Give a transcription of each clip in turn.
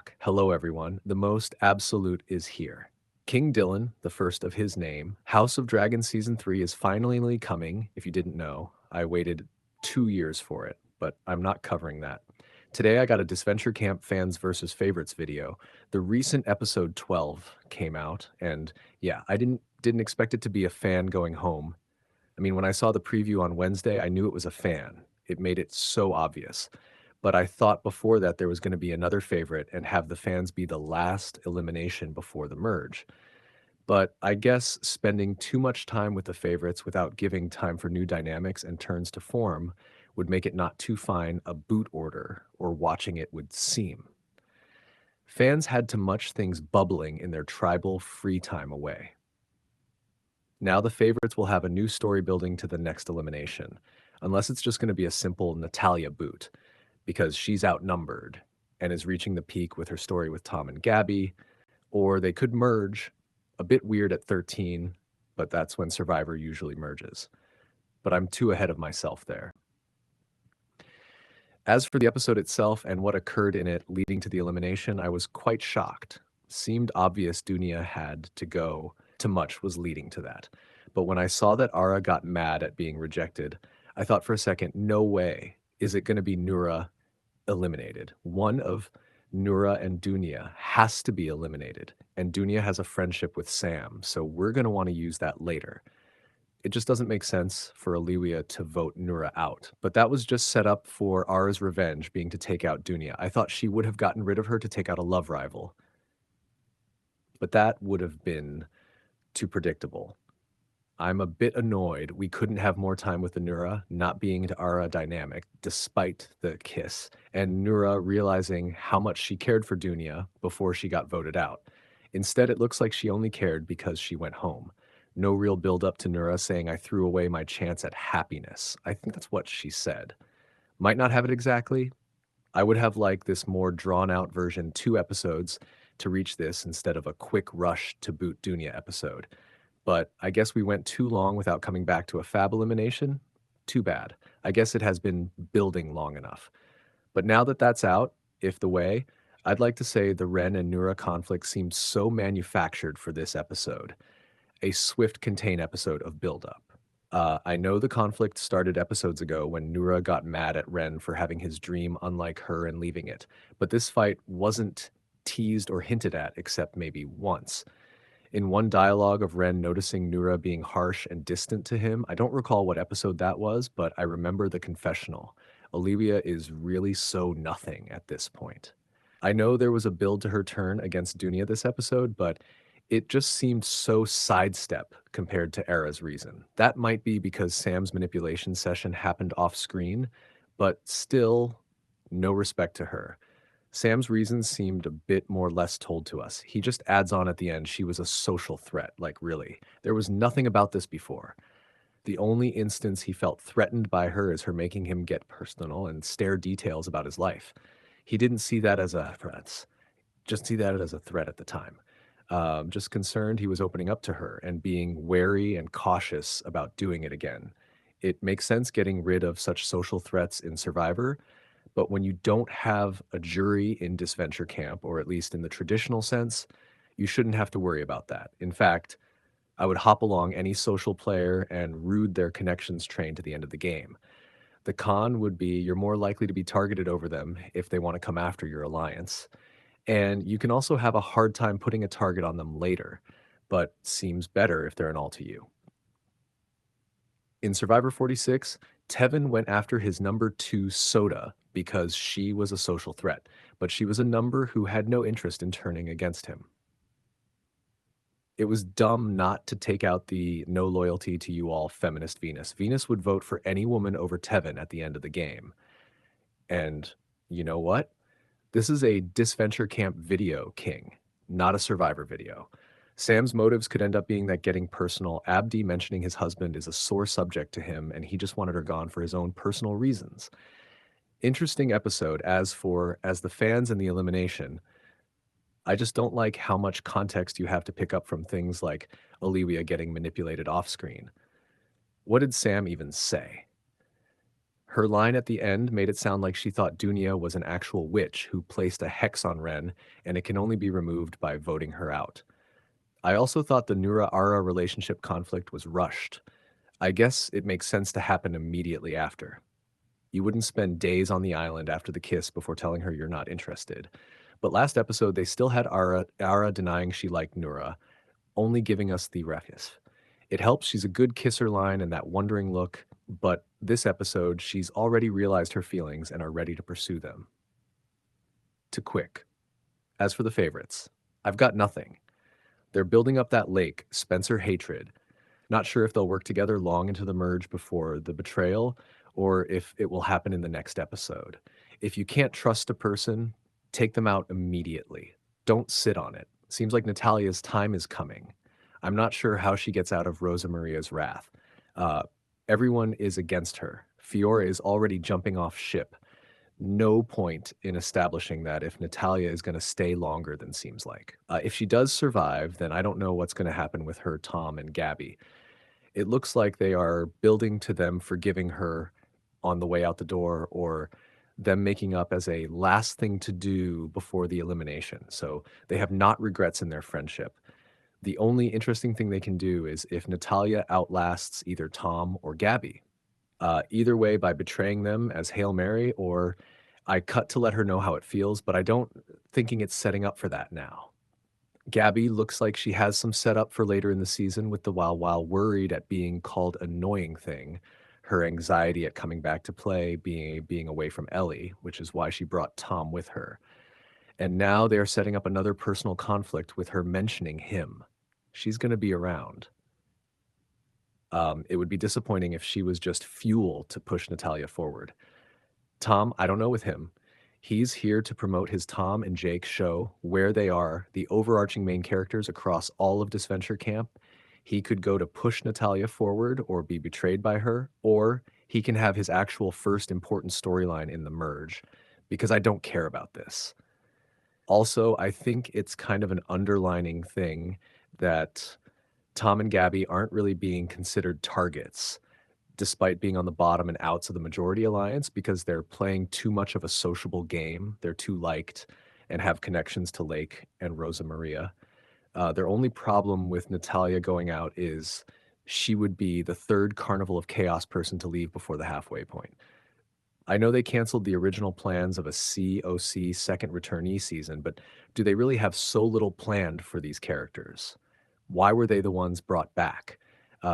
talk. Hello, everyone. The most absolute is here. King Dylan, the first of his name, House of Dragons Season 3 is finally coming. If you didn't know, I waited 2 years for it, but I'm not covering that. Today, I got a Disventure Camp fans versus favorites video. The recent episode 12 came out, and yeah, I didn't expect it to be a fan going home. I mean, when I saw the preview on Wednesday, I knew it was a fan. It made it so obvious. But I thought before that there was going to be another favorite and have the fans be the last elimination before the merge. But I guess spending too much time with the favorites without giving time for new dynamics and turns to form would make it not too fine a boot order, or watching it would seem. Fans had too much things bubbling in their tribal free time away. Now the favorites will have a new story building to the next elimination, unless it's just going to be a simple Natalia boot, because she's outnumbered and is reaching the peak with her story with Tom and Gabby, or they could merge, a bit weird at 13, but that's when Survivor usually merges. But I'm too ahead of myself there. As for the episode itself and what occurred in it leading to the elimination, I was quite shocked. Seemed obvious Dunia had to go. Too much was leading to that. But when I saw that Ara got mad at being rejected, I thought for a second, no way is it going to be Nura eliminated. One of Nura and Dunia has to be eliminated, and Dunia has a friendship with Sam, so we're going to want to use that later. It just doesn't make sense for Aliwia to vote Nura out. But that was just set up for Ara's revenge being to take out Dunia. I thought she would have gotten rid of her to take out a love rival. But that would have been too predictable. I'm a bit annoyed we couldn't have more time with the Nura not being to Ara dynamic, despite the kiss, and Nura realizing how much she cared for Dunia before she got voted out. Instead, it looks like she only cared because she went home. No real build up to Nura saying, I threw away my chance at happiness. I think that's what she said. Might not have it exactly. I would have liked this more drawn out version, 2 episodes, to reach this instead of a quick rush to boot Dunia episode. But I guess we went too long without coming back to a fab elimination. Too bad. I guess it has been building long enough. But now that that's out, if the way, I'd like to say the Ren and Nura conflict seemed so manufactured for this episode. A swift contain episode of build-up. I know the conflict started episodes ago when Nura got mad at Ren for having his dream unlike her and leaving it, but this fight wasn't teased or hinted at except maybe once. In one dialogue of Ren noticing Nura being harsh and distant to him, I don't recall what episode that was, but I remember the confessional. Olivia is really so nothing at this point. I know there was a build to her turn against Dunia this episode, but it just seemed so sidestep compared to Era's reason. That might be because Sam's manipulation session happened off screen, but still, no respect to her. Sam's reasons seemed a bit more less told to us. He just adds on at the end she was a social threat. Like, really? There was nothing about this before. The only instance he felt threatened by her is her making him get personal and stare details about his life. He didn't see that as a threat, just see that as a threat at the time. Just concerned he was opening up to her and being wary and cautious about doing it again. It makes sense getting rid of such social threats in Survivor, but when you don't have a jury in Disventure Camp, or at least in the traditional sense, you shouldn't have to worry about that. In fact, I would hop along any social player and root their connections train to the end of the game. The con would be you're more likely to be targeted over them if they want to come after your alliance. And you can also have a hard time putting a target on them later, but seems better if they're an all to you. In Survivor 46, Tevin went after his number 2 Soda because she was a social threat, but she was a number who had no interest in turning against him. It was dumb not to take out the no loyalty to you all feminist Venus. Venus would vote for any woman over Tevin at the end of the game. And you know what? This is a Disventure Camp video, King, not a Survivor video. Sam's motives could end up being that getting personal. Abdi mentioning his husband is a sore subject to him, and he just wanted her gone for his own personal reasons. Interesting episode. As the fans and the elimination, I just don't like how much context you have to pick up from things like Olivia getting manipulated off screen. What did Sam even say? Her line at the end made it sound like she thought Dunya was an actual witch who placed a hex on Ren, and it can only be removed by voting her out. I also thought the Nura-Ara relationship conflict was rushed. I guess it makes sense to happen immediately after. You wouldn't spend days on the island after the kiss before telling her you're not interested. But last episode, they still had Ara denying she liked Nura, only giving us the refus. It helps she's a good kisser line and that wondering look, but this episode, she's already realized her feelings and are ready to pursue them. To quick. As for the favorites, I've got nothing. They're building up that lake, Spencer hatred. Not sure if they'll work together long into the merge before the betrayal, or if it will happen in the next episode. If you can't trust a person, take them out immediately. Don't sit on it. Seems like Natalia's time is coming. I'm not sure how she gets out of Rosa Maria's wrath. Uh, Everyone is against her. Fiora is already jumping off ship. No point in establishing that if Natalia is going to stay longer than seems like. If she does survive, then I don't know what's going to happen with her, Tom, and Gabby. It looks like they are building to them forgiving her on the way out the door or them making up as a last thing to do before the elimination. So they have not regrets in their friendship. The only interesting thing they can do is if Natalia outlasts either Tom or Gabby. Either way, by betraying them as Hail Mary, or I cut to let her know how it feels, but I don't thinking it's setting up for that now. Gabby looks like she has some setup for later in the season with the while worried at being called annoying thing, her anxiety at coming back to play, being away from Ellie, which is why she brought Tom with her. And now they are setting up another personal conflict with her mentioning him. She's going to be around. It would be disappointing if she was just fuel to push Natalia forward. Tom, I don't know with him. He's here to promote his Tom and Jake show, where they are, the overarching main characters across all of Disventure Camp. He could go to push Natalia forward or be betrayed by her, or he can have his actual first important storyline in the merge, because I don't care about this. Also, I think it's kind of an underlining thing that Tom and Gabby aren't really being considered targets despite being on the bottom and outs of the majority alliance because they're playing too much of a sociable game. They're too liked and have connections to Lake and Rosa Maria. Their only problem with Natalia going out is she would be the third Carnival of Chaos person to leave before the halfway point. I know they canceled the original plans of a COC second returnee season, but do they really have so little planned for these characters? Why were they the ones brought back?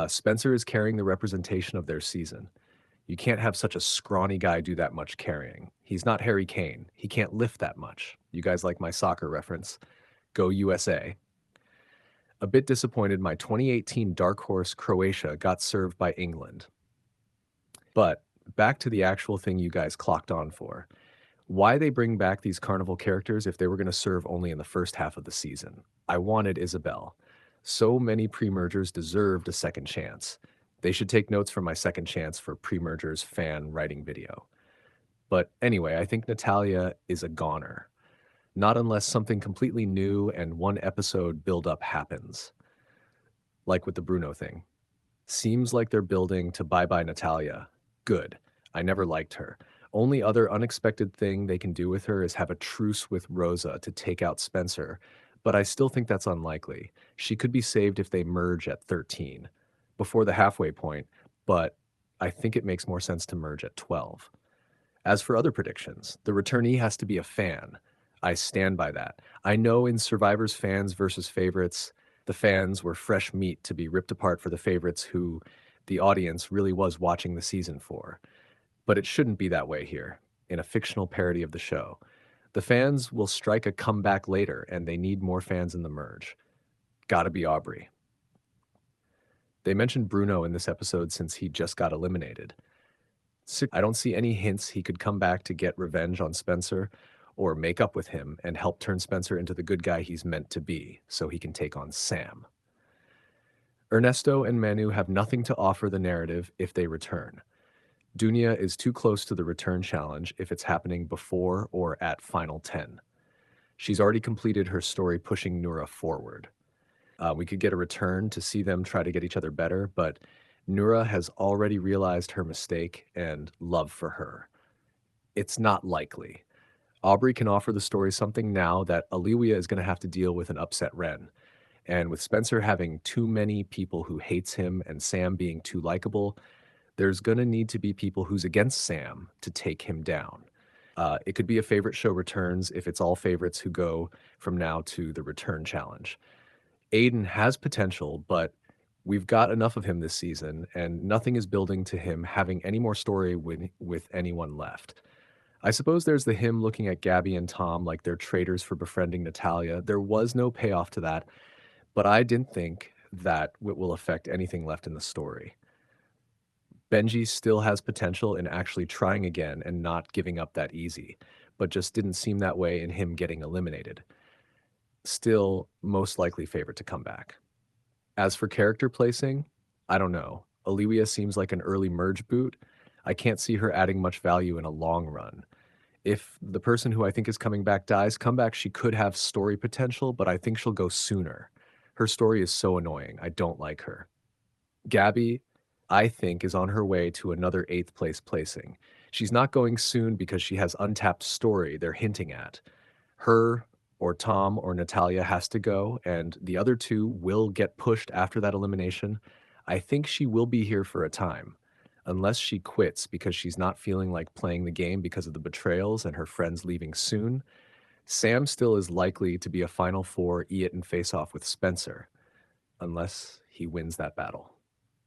Spencer is carrying the representation of their season. You can't have such a scrawny guy do that much carrying. He's not Harry Kane. He can't lift that much. You guys like my soccer reference. Go USA. A bit disappointed my 2018 dark horse Croatia got served by England. But back to the actual thing you guys clocked on for. Why they bring back these carnival characters if they were going to serve only in the first half of the season? I wanted Isabel. So many pre-mergers deserved a second chance. They should take notes from my second chance for pre-mergers fan writing video. But anyway, I think Natalia is a goner. Not unless something completely new and one episode build-up happens. Like with the Bruno thing. Seems like they're building to bye-bye Natalia. Good. I never liked her. Only other unexpected thing they can do with her is have a truce with Rosa to take out Spencer, but I still think that's unlikely. She could be saved if they merge at 13, before the halfway point, but I think it makes more sense to merge at 12. As for other predictions, the returnee has to be a fan. I stand by that. I know in Survivor's fans versus favorites, the fans were fresh meat to be ripped apart for the favorites who the audience really was watching the season for. But it shouldn't be that way here, in a fictional parody of the show. The fans will strike a comeback later, and they need more fans in the merge. Gotta be Aubrey. They mentioned Bruno in this episode since he just got eliminated. I don't see any hints he could come back to get revenge on Spencer or make up with him and help turn Spencer into the good guy he's meant to be so he can take on Sam. Ernesto and Manu have nothing to offer the narrative if they return. Dunya is too close to the return challenge if it's happening before or at Final 10. She's already completed her story pushing Nura forward. We could get a return to see them try to get each other better, but Nura has already realized her mistake and love for her. It's not likely. Aubrey can offer the story something now that Aliwia is going to have to deal with an upset Ren. And with Spencer having too many people who hates him and Sam being too likable, there's going to need to be people who's against Sam to take him down. It could be a favorite show returns if it's all favorites who go from now to the return challenge. Aiden has potential, but we've got enough of him this season, and nothing is building to him having any more story with anyone left. I suppose there's the him looking at Gabby and Tom like they're traitors for befriending Natalia. There was no payoff to that, but I didn't think that it will affect anything left in the story. Benji still has potential in actually trying again and not giving up that easy, but just didn't seem that way in him getting eliminated. Still, most likely favorite to come back. As for character placing, I don't know. Olivia seems like an early merge boot. I can't see her adding much value in a long run. If the person who I think is coming back dies, comeback, she could have story potential, but I think she'll go sooner. Her story is so annoying. I don't like her. Gabby, I think, is on her way to another eighth place placing. She's not going soon because she has untapped story they're hinting at. Her or Tom or Natalia has to go, and the other two will get pushed after that elimination. I think she will be here for a time, unless she quits because she's not feeling like playing the game because of the betrayals and her friends leaving soon. Sam still is likely to be a Final Four eat and face off with Spencer, unless he wins that battle.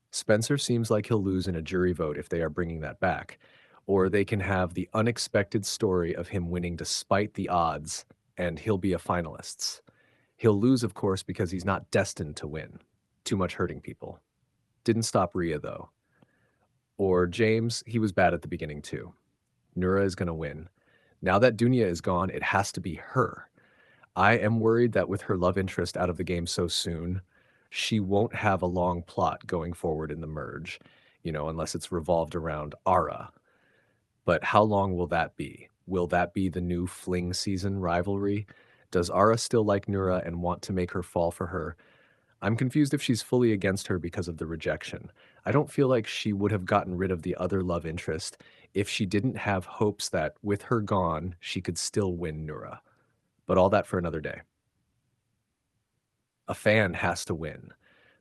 Spencer seems like he'll lose in a jury vote if they are bringing that back, or they can have the unexpected story of him winning despite the odds, and he'll be a finalist. He'll lose, of course, because he's not destined to win. Too much hurting people. Didn't stop Rhea, though. Or James, he was bad at the beginning, too. Nura is going to win. Now that Dunya is gone, it has to be her. I am worried that with her love interest out of the game so soon, she won't have a long plot going forward in the merge, unless it's revolved around Ara. But how long will that be? Will that be the new fling season rivalry? Does Ara still like Nura and want to make her fall for her? I'm confused if she's fully against her because of the rejection. I don't feel like she would have gotten rid of the other love interest if she didn't have hopes that with her gone, she could still win Nura. But all that for another day. A fan has to win.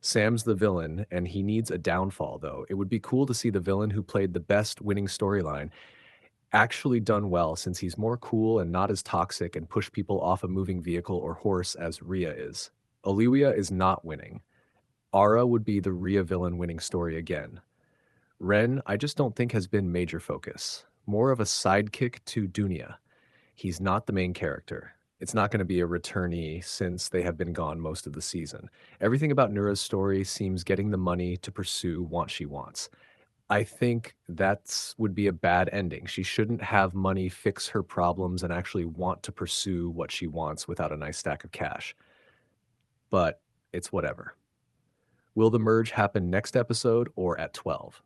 Sam's the villain, and he needs a downfall, though. It would be cool to see the villain who played the best winning storyline actually done well, since he's more cool and not as toxic and push people off a moving vehicle or horse as Rhea is. Olivia is not winning. Ara would be the Rhea villain winning story again. Ren, I just don't think has been major focus. More of a sidekick to Dunya. He's not the main character. It's not going to be a returnee since they have been gone most of the season. Everything about Nura's story seems getting the money to pursue what she wants. I think that would be a bad ending. She shouldn't have money fix her problems and actually want to pursue what she wants without a nice stack of cash. But it's whatever. Will the merge happen next episode or at 12?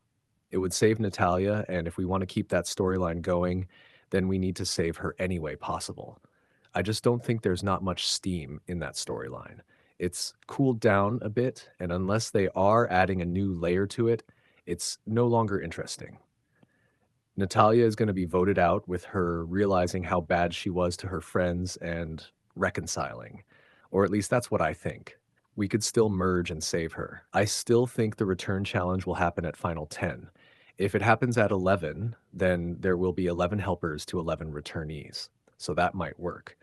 It would save Natalia, and if we want to keep that storyline going, then we need to save her any way possible. I just don't think there's not much steam in that storyline. It's cooled down a bit, and unless they are adding a new layer to it, it's no longer interesting. Natalia is going to be voted out with her realizing how bad she was to her friends and reconciling. Or at least that's what I think. We could still merge and save her. I still think the return challenge will happen at Final 10. If it happens at 11, then there will be 11 helpers to 11 returnees. So that might work.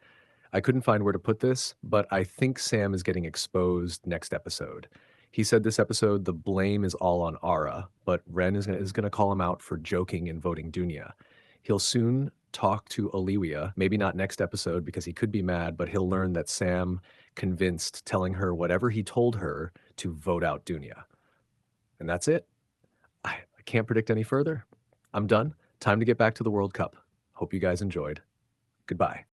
I couldn't find where to put this, but I think Sam is getting exposed next episode. He said this episode the blame is all on Ara, but Ren is going to call him out for joking and voting Dunya. He'll soon talk to Olivia, maybe not next episode because he could be mad, but he'll learn that Sam convinced telling her whatever he told her to vote out Dunya. And that's it. I can't predict any further. I'm done. Time to get back to the World Cup. Hope you guys enjoyed. Goodbye.